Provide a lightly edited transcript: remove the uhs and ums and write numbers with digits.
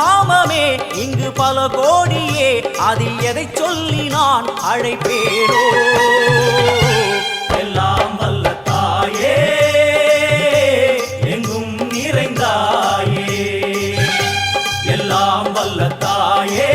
நாமமே இங்கு பல கோடியே, அதில் எதை சொல்லி நான் அழைப்பேனோ. எல்லாம் வல்ல தாயே, எங்கும் நிறைந்தாயே, எல்லாம் வல்ல தாயே.